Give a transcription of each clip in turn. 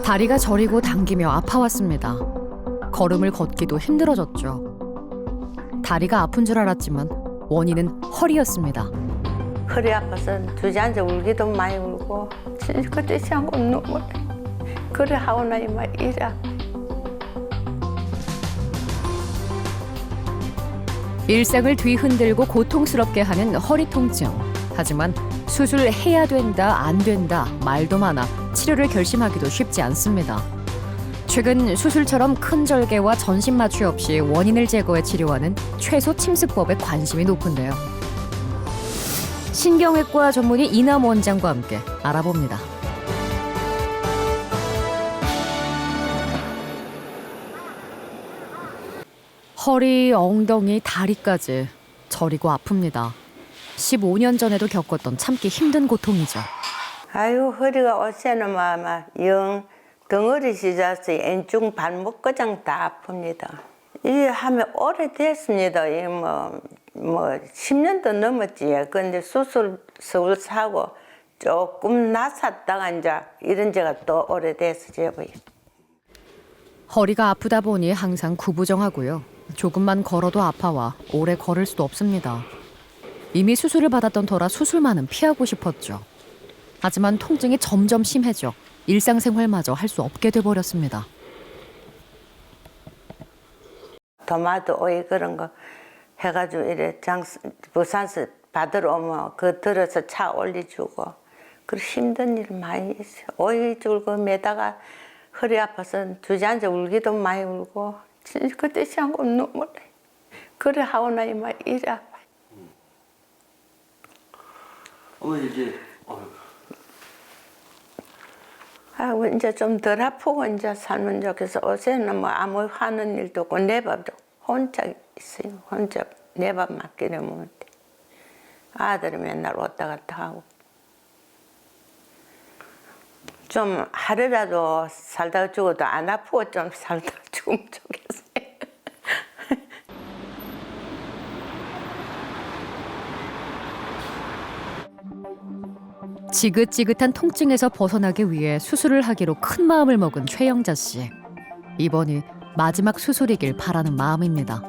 다리가 저리고 당기며 아파왔습니다. 걸음을 걷기도 힘들어졌죠. 다리가 아픈 줄 알았지만 원인은 허리였습니다. 허리 아파서 주저앉아 울기도 많이 울고 그때 않고 눈물 그래 하고 나니 막 이래 일상을 뒤흔들고 고통스럽게 하는 허리 통증. 하지만 수술해야 된다, 안 된다 말도 많아 치료를 결심하기도 쉽지 않습니다. 최근 수술처럼 큰 절개와 전신 마취 없이 원인을 제거해 치료하는 최소 침습법에 관심이 높은데요. 신경외과 전문의 이남 원장과 함께 알아봅니다. 허리, 엉덩이, 다리까지 저리고 아픕니다. 15년 전에도 겪었던 참기 힘든 고통이죠. 아유 허리가 어째는 영 덩어리 시자서 왼쪽 발목 그장 다 아픕니다. 이 하면 오래됐습니다. 이 뭐 10년도 넘었지. 근데 수술 서울 사고 조금 나섰다가 이제 이런 지가 또 오래돼서 제보이. 허리가 아프다 보니 항상 구부정하고요. 조금만 걸어도 아파와 오래 걸을 수도 없습니다. 이미 수술을 받았던 터라 수술만은 피하고 싶었죠. 하지만 통증이 점점 심해져 일상생활마저 할 수 없게 돼버렸습니다. 토마토 오이 그런 거 해가지고 이래 부산서 받으러 오면 그 들어서 차 올려주고 그 힘든 일 많이 있어요. 오이 줄고 매다가 허리 아파서 주저앉아 울기도 많이 울고 그때 않고 눈물 그래 하고 나니 막 이래 아파. 어머니 이제 아이고 이제 좀 덜 아프고 이제 살면 좋겠어. 어제는 뭐 아무 하는 일도 없고 내 밥도 혼자 있어요. 혼자 내 밥 맡기려 먹는데 아들이 맨날 왔다 갔다 하고 좀 하루라도 살다가 죽어도 안 아프고 좀 살다가 죽으면 좋겠어요. 지긋지긋한 통증에서 벗어나기 위해 수술을 하기로 큰 마음을 먹은 최영자 씨. 이번이 마지막 수술이길 바라는 마음입니다.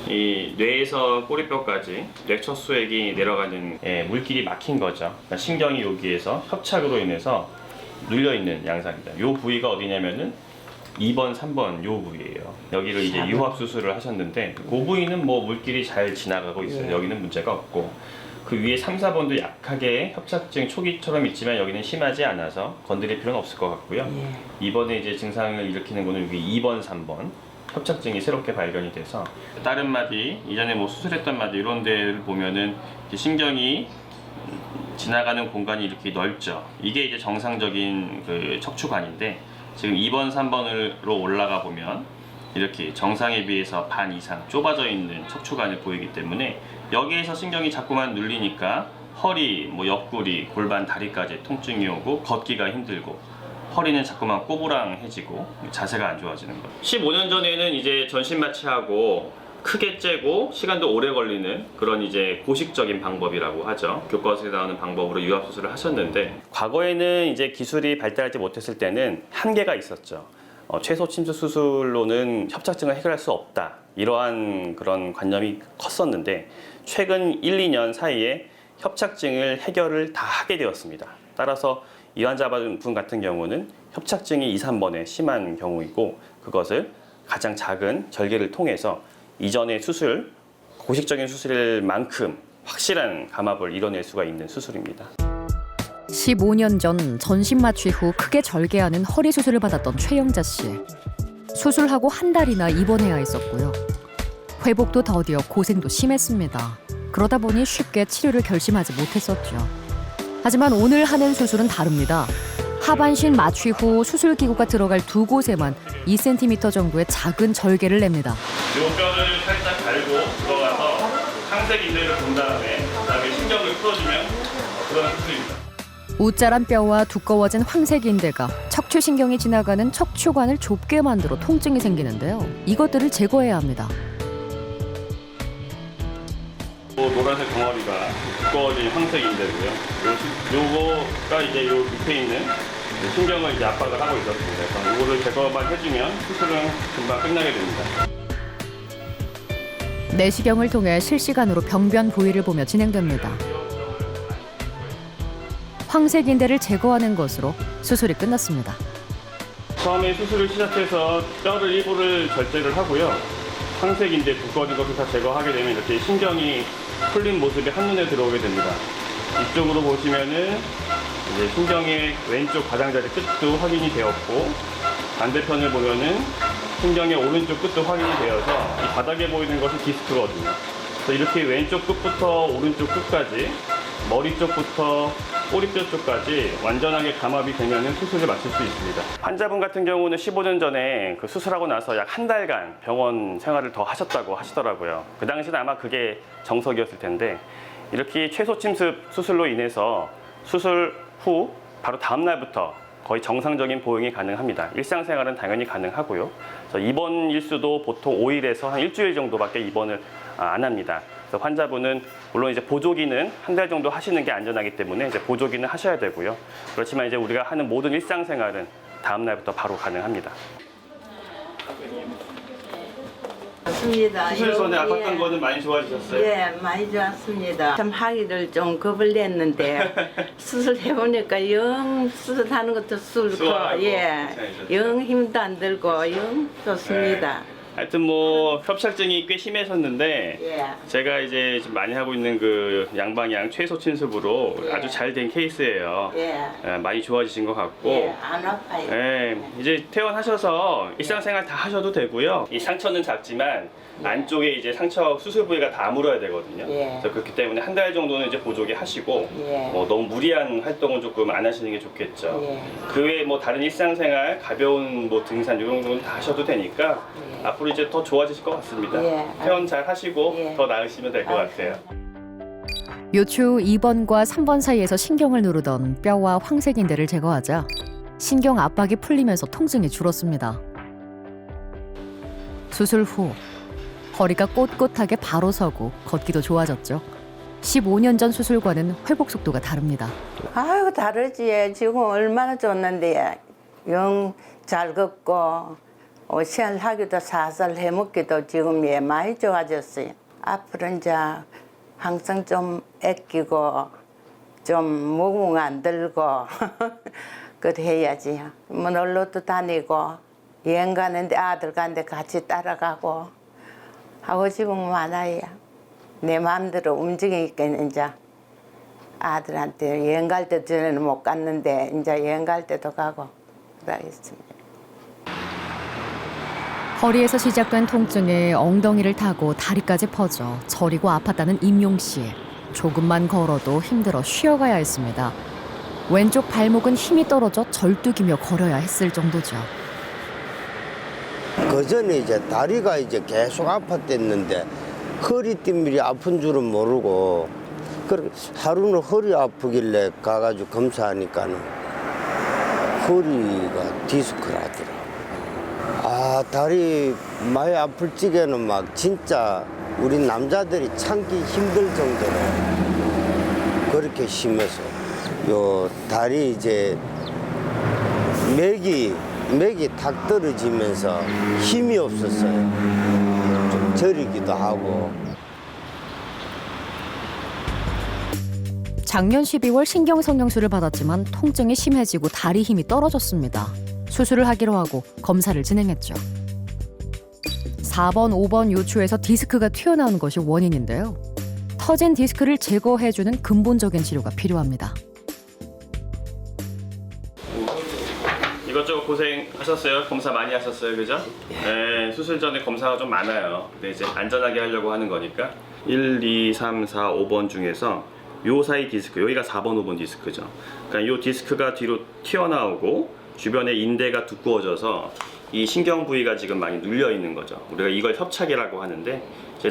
이 뇌에서 꼬리뼈까지 뇌척수액이 내려가는 물길이 막힌 거죠. 그러니까 신경이 여기에서 협착으로 인해서 눌려 있는 양상입니다. 이 부위가 어디냐면은 2번, 3번 요 부위예요. 여기를 이제 유합 수술을 하셨는데 그 부위는 뭐 물길이 잘 지나가고 있어요. 여기는 문제가 없고 그 위에 3, 4번도 약하게 협착증 초기처럼 있지만 여기는 심하지 않아서 건드릴 필요는 없을 것 같고요. 이번에 이제 증상을 일으키는 거는 여기 2번, 3번 협착증이 새롭게 발견이 돼서 다른 마디, 이전에 뭐 수술했던 마디 이런 데를 보면은 신경이 지나가는 공간이 이렇게 넓죠. 이게 이제 정상적인 그 척추관인데 지금 2번, 3번으로 올라가 보면 이렇게 정상에 비해서 반 이상 좁아져 있는 척추관을 보이기 때문에 여기에서 신경이 자꾸만 눌리니까 허리, 뭐 옆구리, 골반, 다리까지 통증이 오고 걷기가 힘들고 허리는 자꾸만 꼬부랑해지고 자세가 안 좋아지는 거예요. 15년 전에는 이제 전신 마취하고 크게 째고 시간도 오래 걸리는 그런 이제 고식적인 방법이라고 하죠. 교과서에 나오는 방법으로 유합 수술을 하셨는데 과거에는 이제 기술이 발달하지 못했을 때는 한계가 있었죠. 최소 침수 수술로는 협착증을 해결할 수 없다. 이러한 그런 관념이 컸었는데 최근 1, 2년 사이에 협착증을 해결을 다 하게 되었습니다. 따라서 이 환자분 같은 경우는 협착증이 2, 3번에 심한 경우이고 그것을 가장 작은 절개를 통해서 이전의 수술, 고식적인 수술일 만큼 확실한 감압을 이뤄낼 수가 있는 수술입니다. 15년 전 전신 마취 후 크게 절개하는 허리 수술을 받았던 최영자 씨. 수술하고 한 달이나 입원해야 했었고요. 회복도 더디어 고생도 심했습니다. 그러다 보니 쉽게 치료를 결심하지 못했었죠. 하지만 오늘 하는 수술은 다릅니다. 하반신 마취 후 수술기구가 들어갈 두 곳에만 2cm 정도의 작은 절개를 냅니다. 이 뼈를 살짝 갈고 들어가서 항색 인대를 본 다음에 그다음에 신경을 풀어주면 그런 수술입니다. 웃자란 뼈와 두꺼워진 황색인대가 척추신경이 지나가는 척추관을 좁게 만들어 통증이 생기는데요. 이것들을 제거해야 합니다. 노란색 덩어리가 두꺼워진 황색인대고요. 요거가 이제 요 밑에 있는 신경을 이제 압박을 하고 있었습니다. 그래서 이거를 제거만 해주면 수술은 금방 끝나게 됩니다. 내시경을 통해 실시간으로 병변 부위를 보며 진행됩니다. 황색인대를 제거하는 것으로 수술이 끝났습니다. 처음에 수술을 시작해서 뼈를 일부를 절제를 하고요. 황색인대 두꺼워진 것을 다 제거하게 되면 이렇게 신경이 풀린 모습이 한눈에 들어오게 됩니다. 이쪽으로 보시면은 이제 신경의 왼쪽 가장자리 끝도 확인이 되었고, 반대편을 보면은 신경의 오른쪽 끝도 확인이 되어서 이 바닥에 보이는 것이 디스크거든요. 그래서 이렇게 왼쪽 끝부터 오른쪽 끝까지, 머리 쪽부터 꼬리뼈 쪽까지 완전하게 감압이 되면 수술을 마칠 수 있습니다. 환자분 같은 경우는 15년 전에 그 수술하고 나서 약 한 달간 병원 생활을 더 하셨다고 하시더라고요. 그 당시는 아마 그게 정석이었을 텐데, 이렇게 최소 침습 수술로 인해서 수술 후 바로 다음 날부터 거의 정상적인 보행이 가능합니다. 일상생활은 당연히 가능하고요. 그래서 입원 일수도 보통 5일에서 한 일주일 정도밖에 입원을 안 합니다. 그래서 환자분은 물론 이제 보조기는 한 달 정도 하시는 게 안전하기 때문에 이제 보조기는 하셔야 되고요. 그렇지만 이제 우리가 하는 모든 일상생활은 다음 날부터 바로 가능합니다. 좋습니다. 수술 전에 아팠던 거는 많이 좋아지셨어요? 예, 많이 좋았습니다. 참 하기를 좀 겁을 냈는데 수술해보니까 영 수술하는 것도 수술고, 수월하고 예, 괜찮으셨죠? 영 힘도 안 들고 영 좋습니다. 하여튼 뭐 협착증이 꽤 심해졌는데 예. 제가 이제 지금 많이 하고 있는 그 양방향 최소 침습으로 예. 아주 잘 된 케이스예요. 예. 많이 좋아지신 것 같고, 예, 안 아파요. 이제 퇴원하셔서 일상생활 다 하셔도 되고요. 이 상처는 작지만 안쪽에 이제 상처 수술 부위가 다 아물어야 되거든요. 예. 그래서 그렇기 때문에 한 달 정도는 이제 보조기 하시고, 예. 너무 무리한 활동은 조금 안 하시는 게 좋겠죠. 예. 그 외에 뭐 다른 일상생활, 가벼운 뭐 등산 이런 정도는 다 하셔도 되니까 예. 앞으로 이제 더 좋아지실 것 같습니다. 예. 퇴원 잘 하시고 예. 더 나으시면 될 것 같아요. 요추 2번과 3번 사이에서 신경을 누르던 뼈와 황색인대를 제거하자 신경 압박이 풀리면서 통증이 줄었습니다. 수술 후 허리가 꼿꼿하게 바로 서고 걷기도 좋아졌죠. 15년 전 수술과는 회복 속도가 다릅니다. 아유, 다르지. 지금 얼마나 좋는데 영 잘 걷고 시알하기도 살살 해먹기도 지금 예 많이 좋아졌어요. 앞으로 이제 항상 좀 아끼고 좀 무궁 안 들고 그래 해야지. 뭐 놀러도 다니고 여행 가는데 아들 가는데 같이 따라가고 하고 싶은 많아요. 내 마음대로 움직이니까 이제 아들한테 여행 갈 때 전에는 못 갔는데 이제 여행 갈 때도 가고 그러겠습니다. 허리에서 시작된 통증에 엉덩이를 타고 다리까지 퍼져 저리고 아팠다는 임용 씨. 조금만 걸어도 힘들어 쉬어가야 했습니다. 왼쪽 발목은 힘이 떨어져 절뚝이며 걸어야 했을 정도죠. 그 전에 이제 다리가 이제 계속 아팠댔는데 허리띠밀이 아픈 줄은 모르고 그렇게 하루는 허리 아프길래 가가지고 검사하니까는 허리가 디스크라더라. 아, 다리 많이 아플 적에는 막 진짜 우리 남자들이 참기 힘들 정도로 그렇게 심해서 요 다리 이제 맥이 탁 떨어지면서 힘이 없었어요. 좀 저리기도 하고. 작년 12월 신경성형술을 받았지만 통증이 심해지고 다리 힘이 떨어졌습니다. 수술을 하기로 하고 검사를 진행했죠. 4번, 5번 요추에서 디스크가 튀어나온 것이 원인인데요. 터진 디스크를 제거해주는 근본적인 치료가 필요합니다. 이것저것 고생하셨어요. 검사 많이 하셨어요, 그죠? 네, 수술 전에 검사가 좀 많아요. 근데 이제 안전하게 하려고 하는 거니까 1, 2, 3, 4, 5번 중에서 요 사이 디스크, 여기가 4번, 5번 디스크죠. 그러니까 요 디스크가 뒤로 튀어나오고 주변에 인대가 두꺼워져서 이 신경 부위가 지금 많이 눌려 있는 거죠. 우리가 이걸 협착이라고 하는데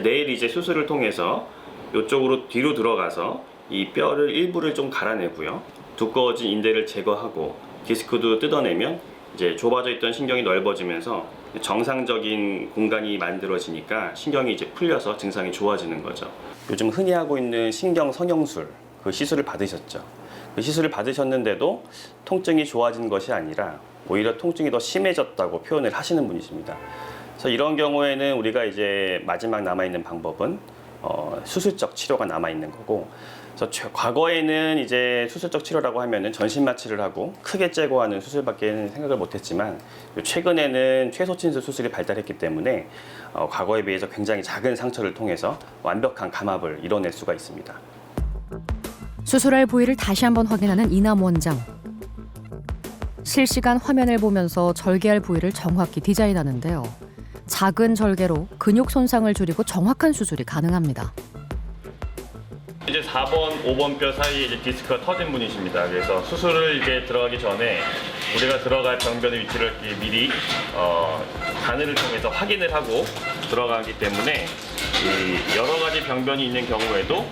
내일 이제 수술을 통해서 이쪽으로 뒤로 들어가서 이 뼈를 일부를 좀 갈아내고요. 두꺼워진 인대를 제거하고 디스크도 뜯어내면 이제 좁아져 있던 신경이 넓어지면서 정상적인 공간이 만들어지니까 신경이 이제 풀려서 증상이 좋아지는 거죠. 요즘 흔히 하고 있는 신경 성형술 그 시술을 받으셨죠. 시술을 받으셨는데도 통증이 좋아진 것이 아니라 오히려 통증이 더 심해졌다고 표현을 하시는 분이십니다. 그래서 이런 경우에는 우리가 이제 마지막 남아있는 방법은 수술적 치료가 남아있는 거고, 그래서 과거에는 이제 수술적 치료라고 하면은 전신 마취를 하고 크게 제거하는 수술밖에 생각을 못했지만, 최근에는 최소침술 수술이 발달했기 때문에 과거에 비해서 굉장히 작은 상처를 통해서 완벽한 감압을 이뤄낼 수가 있습니다. 수술할 부위를 다시 한번 확인하는 이남 원장. 실시간 화면을 보면서 절개할 부위를 정확히 디자인하는데요. 작은 절개로 근육 손상을 줄이고 정확한 수술이 가능합니다. 이제 4번, 5번 뼈 사이에 이제 디스크가 터진 분이십니다. 그래서 수술을 이제 들어가기 전에 우리가 들어갈 병변의 위치를 미리 바늘을 통해서 확인을 하고 들어가기 때문에 이 여러 가지 병변이 있는 경우에도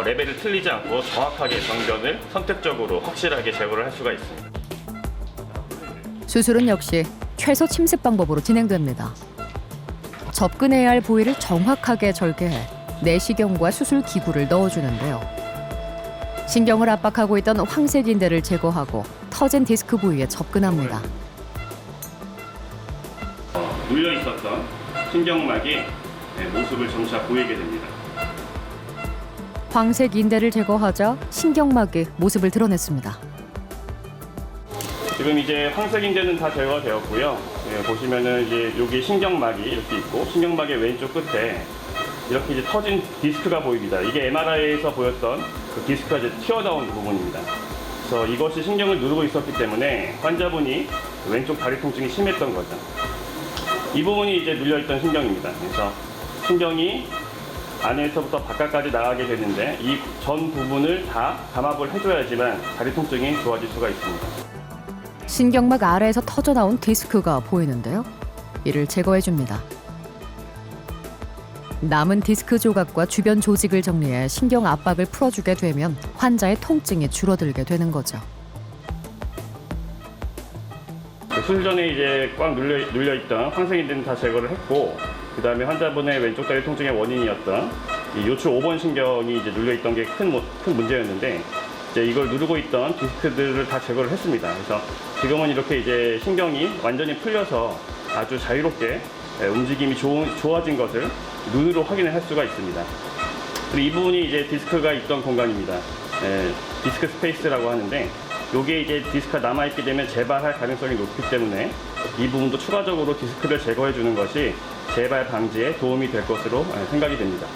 레벨을 틀리지 않고 정확하게 병변을 선택적으로 확실하게 제거를 할 수가 있습니다. 수술은 역시 최소 침습 방법으로 진행됩니다. 접근해야 할 부위를 정확하게 절개해 내시경과 수술 기구를 넣어주는데요. 신경을 압박하고 있던 황색 인대를 제거하고 터진 디스크 부위에 접근합니다. 눌려 있었던 신경막의 모습을 점차 보이게 됩니다. 황색 인대를 제거하자 신경막이 모습을 드러냈습니다. 지금 이제 황색 인대는 다 제거가 되었고요. 보시면은 이제 여기 신경막이 이렇게 있고, 신경막의 왼쪽 끝에 이렇게 이제 터진 디스크가 보입니다. 이게 MRI에서 보였던 그 디스크가 이제 튀어나온 부분입니다. 그래서 이것이 신경을 누르고 있었기 때문에 환자분이 왼쪽 다리 통증이 심했던 거죠. 이 부분이 이제 눌려있던 신경입니다. 그래서 신경이 안에서부터 바깥까지 나가게 되는데 이 전 부분을 다 감압을 해줘야지만 다리 통증이 좋아질 수가 있습니다. 신경막 아래에서 터져나온 디스크가 보이는데요. 이를 제거해줍니다. 남은 디스크 조각과 주변 조직을 정리해 신경 압박을 풀어주게 되면 환자의 통증이 줄어들게 되는 거죠. 수술 전에 이제 꽉 눌려있던 황색 인대는 다 제거를 했고, 그 다음에 환자분의 왼쪽 다리 통증의 원인이었던 이 요출 5번 신경이 이제 눌려있던 게 큰 문제였는데, 이제 이걸 누르고 있던 디스크들을 다 제거를 했습니다. 그래서 지금은 이렇게 이제 신경이 완전히 풀려서 아주 자유롭게 움직임이 좋아진 것을 눈으로 확인을 할 수가 있습니다. 그리고 이 부분이 이제 디스크가 있던 공간입니다. 디스크 스페이스라고 하는데, 이게 이제 디스크가 남아있게 되면 재발할 가능성이 높기 때문에 이 부분도 추가적으로 디스크를 제거해 주는 것이 재발 방지에 도움이 될 것으로 생각이 됩니다.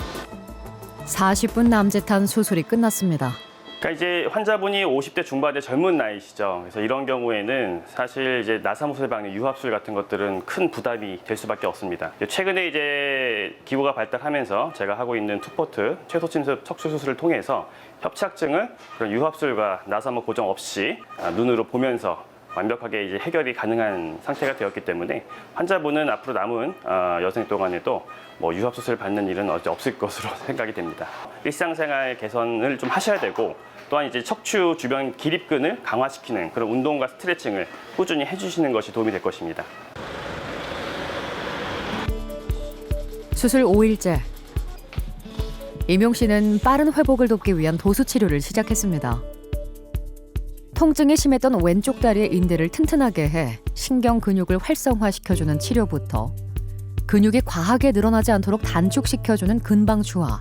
40분 남짓한 수술이 끝났습니다. 그러니까 이제 환자분이 50대 중반의 젊은 나이시죠. 그래서 이런 경우에는 사실 이제 나사못을 박는 유합술 같은 것들은 큰 부담이 될 수밖에 없습니다. 최근에 이제 기구가 발달하면서 제가 하고 있는 투포트 최소침습 척추 수술을 통해서 협착증을 그런 유합술과 나사못 고정 없이 눈으로 보면서 완벽하게 이제 해결이 가능한 상태가 되었기 때문에 환자분은 앞으로 남은 여생 동안에도 뭐 유합수술 받는 일은 없을 것으로 생각이 됩니다. 일상생활 개선을 좀 하셔야 되고, 또한 이제 척추 주변 기립근을 강화시키는 그런 운동과 스트레칭을 꾸준히 해주시는 것이 도움이 될 것입니다. 수술 5일째. 임용 씨는 빠른 회복을 돕기 위한 도수 치료를 시작했습니다. 통증이 심했던 왼쪽 다리의 인대를 튼튼하게 해 신경 근육을 활성화시켜주는 치료부터 근육이 과하게 늘어나지 않도록 단축시켜주는 근방추화,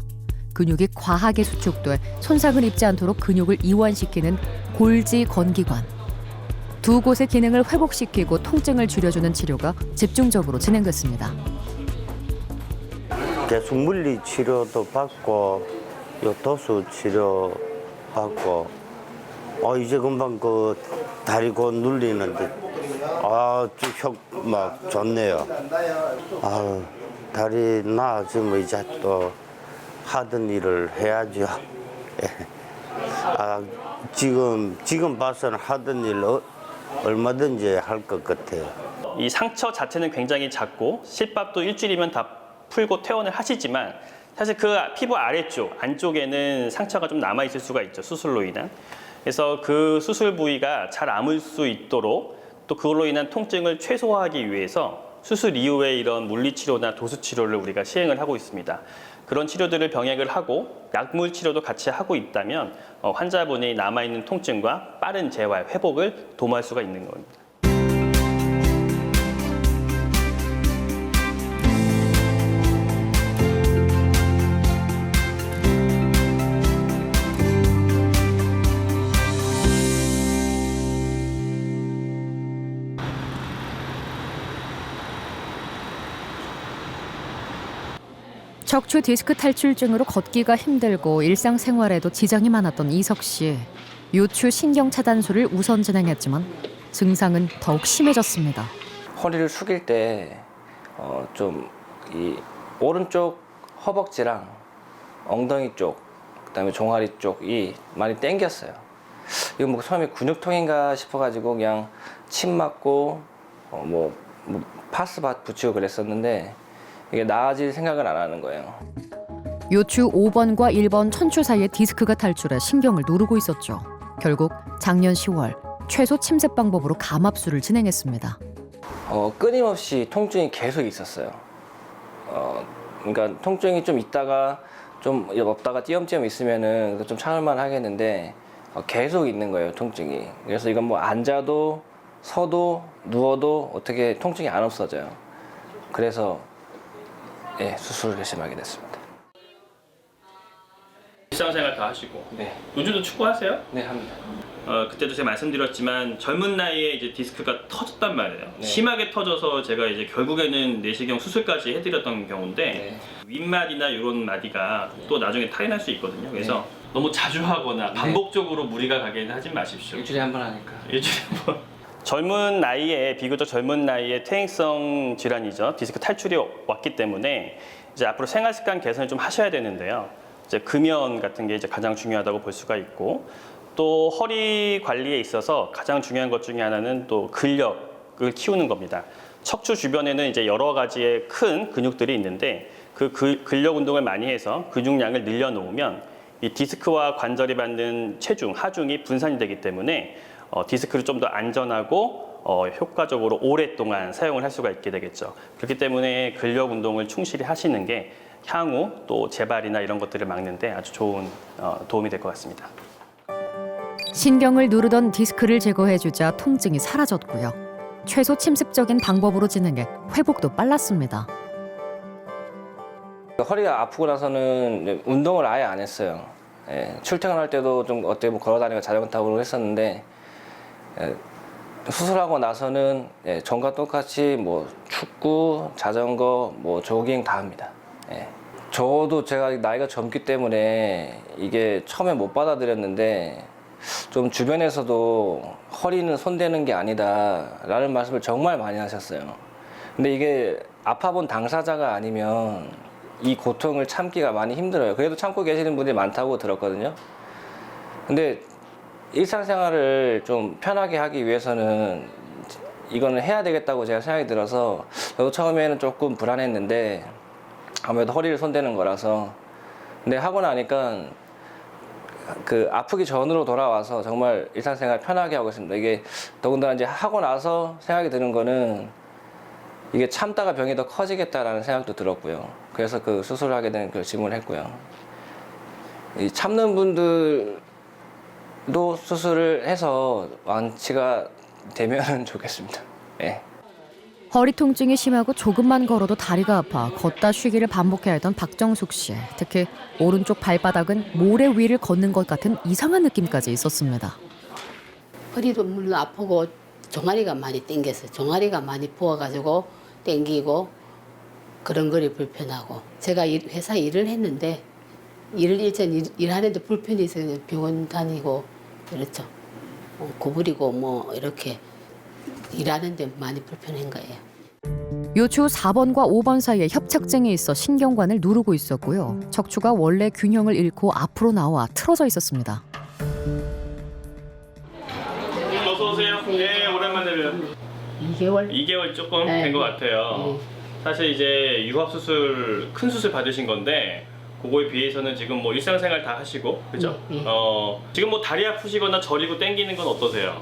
근육이 과하게 수축돼 손상을 입지 않도록 근육을 이완시키는 골지 건기관, 두 곳의 기능을 회복시키고 통증을 줄여주는 치료가 집중적으로 진행됐습니다. 계속 물리 치료도 받고 요 도수 치료 받고 이제 금방 그 다리 곧 눌리는데 막 좋네요. 다리 나아지면 이제 또 하던 일을 해야죠. 지금 봐서는 하던 일 얼마든지 할 것 같아요. 이 상처 자체는 굉장히 작고 실밥도 일주일이면 다 풀고 퇴원을 하시지만, 사실 그 피부 아래쪽, 안쪽에는 상처가 좀 남아있을 수가 있죠, 수술로 인한. 그래서 그 수술 부위가 잘 아물 수 있도록 또 그걸로 인한 통증을 최소화하기 위해서 수술 이후에 이런 물리치료나 도수치료를 우리가 시행을 하고 있습니다. 그런 치료들을 병행을 하고 약물 치료도 같이 하고 있다면 환자분이 남아있는 통증과 빠른 재활, 회복을 도모할 수가 있는 겁니다. 척추 디스크 탈출증으로 걷기가 힘들고 일상생활에도 지장이 많았던 이석 씨. 요추 신경 차단술을 우선 진행했지만 증상은 더욱 심해졌습니다. 허리를 숙일 때 좀 이 오른쪽 허벅지랑 엉덩이 쪽, 그다음에 종아리 쪽이 많이 땡겼어요. 이거 뭐 처음에 근육통인가 싶어가지고 그냥 침 맞고 뭐 파스 붙이고 그랬었는데 이게 나아질 생각을 안 하는 거예요. 요추 5번과 1번 천추 사이에 디스크가 탈출해 신경을 누르고 있었죠. 결국 작년 10월 최소 침습 방법으로 감압술을 진행했습니다. 끊임없이 통증이 계속 있었어요. 그러니까 통증이 좀 있다가 좀 없다가 띄엄띄엄 있으면은 좀 참을만 하겠는데 계속 있는 거예요, 통증이. 그래서 이건 뭐 앉아도 서도 누워도 어떻게 통증이 안 없어져요. 그래서 수술을 결심하게 됐습니다. 일상생활 다 하시고 네, 요즘도 축구하세요? 네 합니다. 그때도 제가 말씀드렸지만 젊은 나이에 이제 디스크가 터졌단 말이에요. 네. 심하게 터져서 제가 이제 결국에는 내시경 수술까지 해드렸던 경우인데 네. 윗마디나 이런 마디가 또 나중에 탈이 날 수 있거든요. 그래서 너무 자주 하거나 반복적으로 무리가 가게는 하지 마십시오. 일주일에 한 번 하니까. 일주일에 한 번. 젊은 나이에 비교적 젊은 나이에 퇴행성 질환이죠. 디스크 탈출이 왔기 때문에 이제 앞으로 생활 습관 개선을 좀 하셔야 되는데요. 이제 금연 같은 게 이제 가장 중요하다고 볼 수가 있고 또 허리 관리에 있어서 가장 중요한 것 중에 하나는 또 근력을 키우는 겁니다. 척추 주변에는 이제 여러 가지의 큰 근육들이 있는데 그 근력 운동을 많이 해서 근육량을 늘려놓으면 이 디스크와 관절이 받는 체중, 하중이 분산이 되기 때문에 디스크를 좀 더 안전하고 효과적으로 오랫동안 사용을 할 수가 있게 되겠죠. 그렇기 때문에 근력 운동을 충실히 하시는 게 향후 또 재발이나 이런 것들을 막는데 아주 좋은 도움이 될 것 같습니다. 신경을 누르던 디스크를 제거해주자 통증이 사라졌고요. 최소 침습적인 방법으로 진행해 회복도 빨랐습니다. 허리가 아프고 나서는 운동을 아예 안 했어요. 출퇴근할 때도 좀 어때 뭐 걸어다니고 자전거 타고 했었는데 수술하고 나서는 전과 똑같이 뭐 축구, 자전거, 뭐 조깅 다 합니다. 저도 제가 나이가 젊기 때문에 이게 처음에 못 받아들였는데 좀 주변에서도 허리는 손대는 게 아니다라는 말씀을 정말 많이 하셨어요. 근데 이게 아파본 당사자가 아니면 이 고통을 참기가 많이 힘들어요. 그래도 참고 계시는 분들이 많다고 들었거든요. 근데 일상생활을 좀 편하게 하기 위해서는 이거는 해야 되겠다고 제가 생각이 들어서 저도 처음에는 조금 불안했는데 아무래도 허리를 손대는 거라서 근데 하고 나니까 그 아프기 전으로 돌아와서 정말 일상생활 편하게 하고 있습니다. 이게 더군다나 이제 하고 나서 생각이 드는 거는 이게 참다가 병이 더 커지겠다라는 생각도 들었고요. 그래서 그 수술을 하게 된 결심을 했고요. 이 참는 분들도 수술을 해서 완치가 되면 좋겠습니다. 네. 허리 통증이 심하고 조금만 걸어도 다리가 아파 걷다 쉬기를 반복해야 했던 박정숙 씨. 특히 오른쪽 발바닥은 모래 위를 걷는 것 같은 이상한 느낌까지 있었습니다. 허리도 물론 아프고 종아리가 많이 땡겼어요. 종아리가 많이 부어가지고 땡기고 그런 거리 불편하고 제가 회사 일을 했는데 일하는데 불편이 있어서 그냥 병원 다니고 그렇죠. 구부리고 뭐 이렇게 일하는데 많이 불편한 거예요. 요추 4번과 5번 사이에 협착증이 있어 신경관을 누르고 있었고요. 척추가 원래 균형을 잃고 앞으로 나와 틀어져 있었습니다. 어서 오세요. 네, 오랜만에 봬요. 2개월 조금 네. 된 것 같아요. 사실 이제 유합 수술 큰 수술 받으신 건데 그거에 비해서는 지금 뭐 일상생활 다 하시고 그죠? 네. 지금 뭐 다리 아프시거나 저리고 땡기는 건 어떠세요?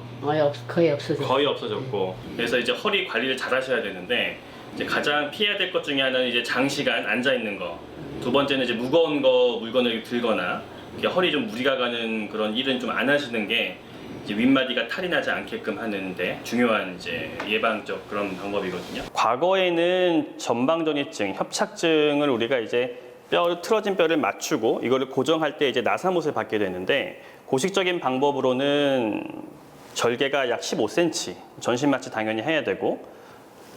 거의 없어져. 거의 없어졌고 그래서 이제 허리 관리를 잘 하셔야 되는데 이제 가장 피해야 될 것 중에 하나는 이제 장시간 앉아 있는 거. 두 번째는 이제 무거운 거 물건을 들거나 이렇게 허리 좀 무리가 가는 그런 일은 좀 안 하시는 게 이제 윗마디가 탈이 나지 않게끔 하는데 중요한 이제 예방적 그런 방법이거든요. 과거에는 전방전이증, 협착증을 우리가 이제 틀어진 뼈를 맞추고 이거를 고정할 때 이제 나사못을 받게 되는데 고식적인 방법으로는 절개가 약 15cm, 전신 마취 당연히 해야 되고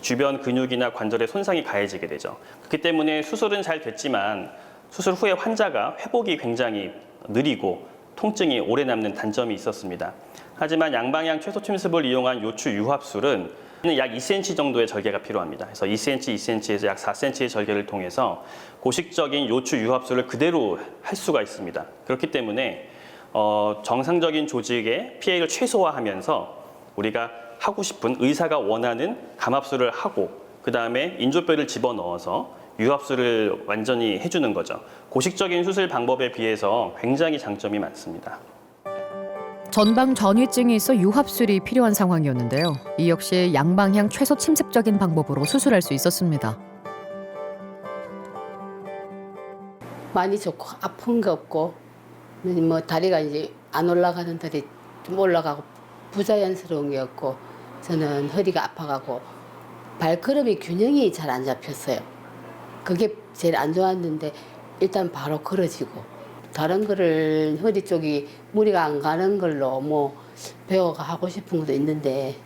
주변 근육이나 관절에 손상이 가해지게 되죠. 그렇기 때문에 수술은 잘 됐지만 수술 후에 환자가 회복이 굉장히 느리고 통증이 오래 남는 단점이 있었습니다. 하지만 양방향 최소 침습을 이용한 요추 유합술은 약 2cm 정도의 절개가 필요합니다. 그래서 2cm, 2cm에서 약 4cm의 절개를 통해서 고식적인 요추 유합술을 그대로 할 수가 있습니다. 그렇기 때문에 정상적인 조직의 피해를 최소화하면서 우리가 하고 싶은 의사가 원하는 감압술을 하고 그 다음에 인조뼈를 집어넣어서 유합술을 완전히 해주는 거죠. 고식적인 수술 방법에 비해서 굉장히 장점이 많습니다. 전방 전이증이 있어 유합술이 필요한 상황이었는데요. 이 역시 양방향 최소 침습적인 방법으로 수술할 수 있었습니다. 많이 좋고 아픈 게 없고 뭐 다리가 이제 안 올라가는 다리 좀 올라가고 부자연스러운 게 없고 저는 허리가 아파가고 발걸음이 균형이 잘 안 잡혔어요. 그게 제일 안 좋았는데 일단 바로 걸어지고 다른 거를 허리 쪽이 무리가 안 가는 걸로 뭐 배워가 하고 싶은 것도 있는데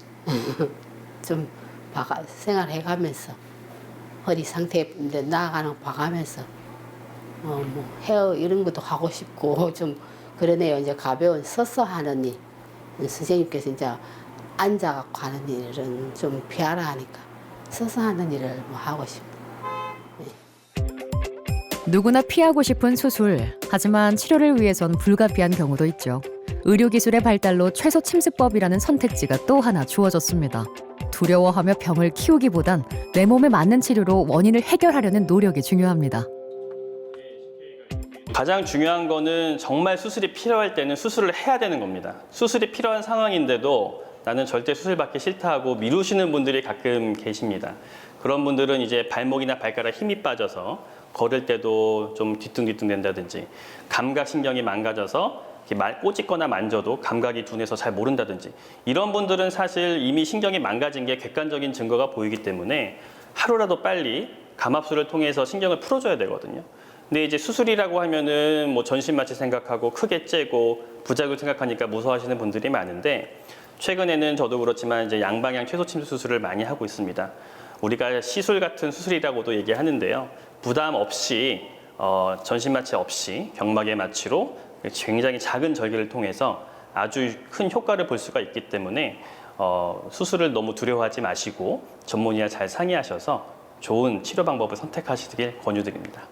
좀 생활해가면서 허리 상태 나아가는 거 봐가면서 뭐 헤어 이런 것도 하고 싶고 좀 그러네요. 이제 가벼운 서서 하는 일 선생님께서 이제 앉아갖고 하는 일은 좀 피하라 하니까 서서 하는 일을 뭐 하고 싶어요. 누구나 피하고 싶은 수술. 하지만 치료를 위해선 불가피한 경우도 있죠. 의료기술의 발달로 최소 침습법이라는 선택지가 또 하나 주어졌습니다. 두려워하며 병을 키우기보단 내 몸에 맞는 치료로 원인을 해결하려는 노력이 중요합니다. 가장 중요한 거는 정말 수술이 필요할 때는 수술을 해야 되는 겁니다. 수술이 필요한 상황인데도 나는 절대 수술 받기 싫다 하고 미루시는 분들이 가끔 계십니다. 그런 분들은 이제 발목이나 발가락 힘이 빠져서 걸을 때도 좀 뒤뚱뒤뚱 된다든지 감각신경이 망가져서 꼬집거나 만져도 감각이 둔해서 잘 모른다든지 이런 분들은 사실 이미 신경이 망가진 게 객관적인 증거가 보이기 때문에 하루라도 빨리 감압술을 통해서 신경을 풀어줘야 되거든요. 근데 이제 수술이라고 하면은 뭐 전신마취 생각하고 크게 째고 부작용 생각하니까 무서워하시는 분들이 많은데 최근에는 저도 그렇지만 이제 양방향 최소 침습 수술을 많이 하고 있습니다. 우리가 시술 같은 수술이라고도 얘기하는데요. 부담 없이 전신마취 없이 경막의 마취로 굉장히 작은 절개를 통해서 아주 큰 효과를 볼 수가 있기 때문에 수술을 너무 두려워하지 마시고 전문의와 잘 상의하셔서 좋은 치료 방법을 선택하시길 권유드립니다.